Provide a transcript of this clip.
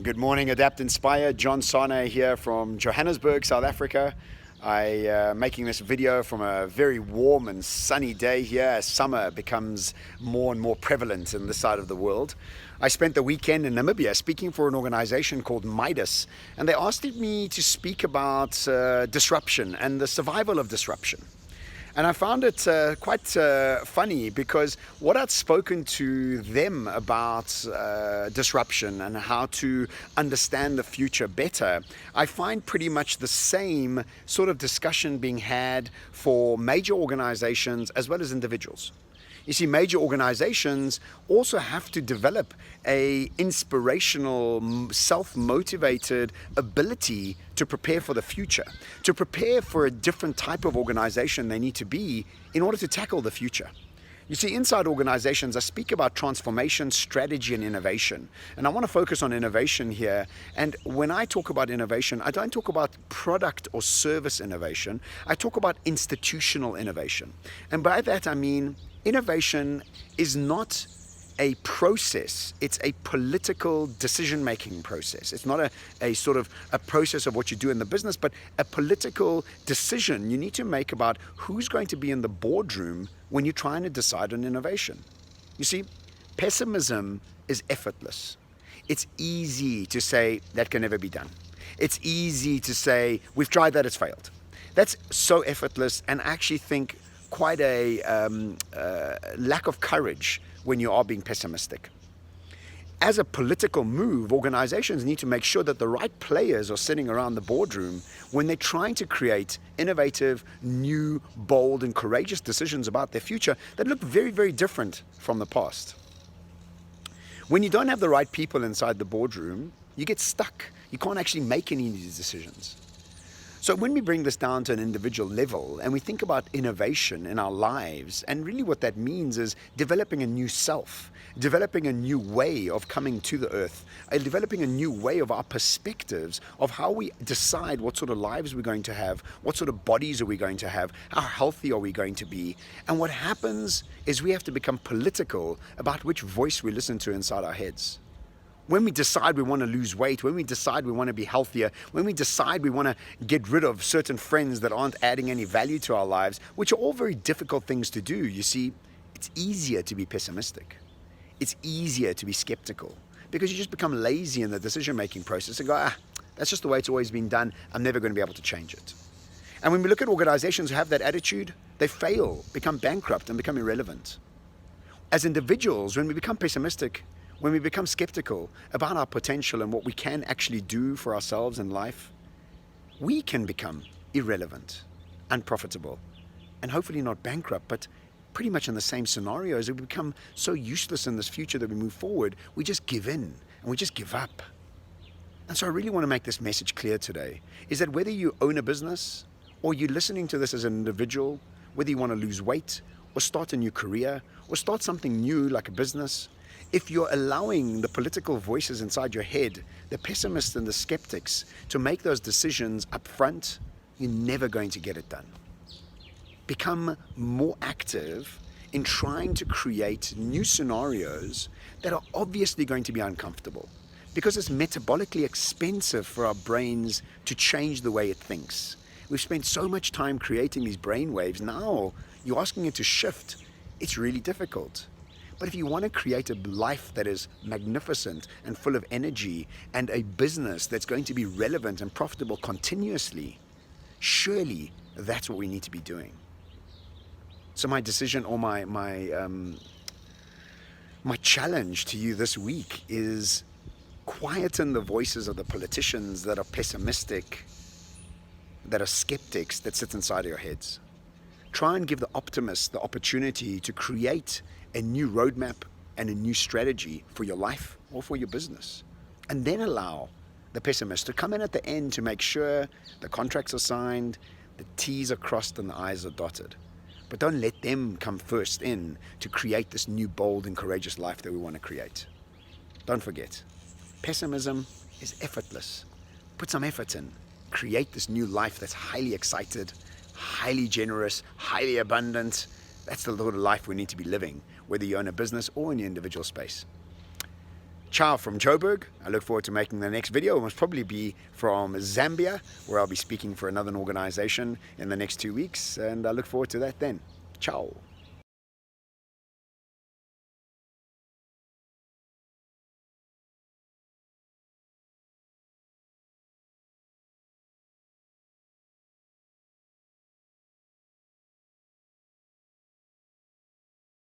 Good morning, Adapt Inspire. John Sanei here from Johannesburg, South Africa. Making this video from a very warm and sunny day here as summer becomes more and more prevalent in this side of the world. I spent the weekend in Namibia speaking for an organization called Midas, and they asked me to speak about disruption and the survival of disruption. And I found it quite funny because what I'd spoken to them about disruption and how to understand the future better, I find pretty much the same sort of discussion being had for major organizations as well as individuals. You see, major organizations also have to develop a inspirational, self-motivated ability to prepare for the future, to prepare for a different type of organization they need to be in order to tackle the future. You see, inside organizations, I speak about transformation, strategy, and innovation. And I want to focus on innovation here. And when I talk about innovation, I don't talk about product or service innovation. I talk about institutional innovation. And by that, I mean innovation is not a process, it's a political decision-making process. It's not a sort of a process of what you do in the business, but a political decision you need to make about who's going to be in the boardroom when you're trying to decide on innovation. You see, pessimism is effortless. It's easy to say that can never be done. It's easy to say we've tried that, it's failed. That's so effortless, and I actually think quite a lack of courage when you are being pessimistic. As a political move, organizations need to make sure that the right players are sitting around the boardroom when they're trying to create innovative, new, bold, and courageous decisions about their future that look very, very different from the past. When you don't have the right people inside the boardroom, you get stuck. You can't actually make any of these decisions. So when we bring this down to an individual level and we think about innovation in our lives, and really what that means is developing a new self, developing a new way of coming to the earth, developing a new way of our perspectives of how we decide what sort of lives we're going to have, what sort of bodies are we going to have, how healthy are we going to be. And what happens is we have to become political about which voice we listen to inside our heads. When we decide we want to lose weight, when we decide we want to be healthier, when we decide we want to get rid of certain friends that aren't adding any value to our lives, which are all very difficult things to do, you see, it's easier to be pessimistic. It's easier to be skeptical because you just become lazy in the decision-making process and go, that's just the way it's always been done. I'm never going to be able to change it. And when we look at organizations who have that attitude, they fail, become bankrupt, and become irrelevant. As individuals, when we become pessimistic, when we become skeptical about our potential and what we can actually do for ourselves in life, we can become irrelevant, unprofitable, and hopefully not bankrupt, but pretty much in the same scenario as we become so useless in this future that we move forward, we just give in and we just give up. And so I really want to make this message clear today, is that whether you own a business or you're listening to this as an individual, whether you want to lose weight or start a new career or start something new like a business, if you're allowing the political voices inside your head, the pessimists and the skeptics, to make those decisions up front, you're never going to get it done. Become more active in trying to create new scenarios that are obviously going to be uncomfortable, because it's metabolically expensive for our brains to change the way it thinks. We've spent so much time creating these brain waves. Now you're asking it to shift. It's really difficult. But if you want to create a life that is magnificent and full of energy and a business that's going to be relevant and profitable continuously, surely that's what we need to be doing. So my decision or my challenge to you this week is quieten the voices of the politicians that are pessimistic, that are skeptics, that sit inside your heads. Try and give the optimists the opportunity to create a new roadmap and a new strategy for your life or for your business. And then allow the pessimists to come in at the end to make sure the contracts are signed, the T's are crossed and the I's are dotted. But don't let them come first in to create this new, bold and courageous life that we want to create. Don't forget, pessimism is effortless. Put some effort in. Create this new life that's highly excited, highly generous, highly abundant. That's the sort of life we need to be living, whether you own a business or in your individual space. Ciao from Joburg. I look forward to making the next video. It must probably be from Zambia, where I'll be speaking for another organization in the next 2 weeks, and I look forward to that then. Ciao.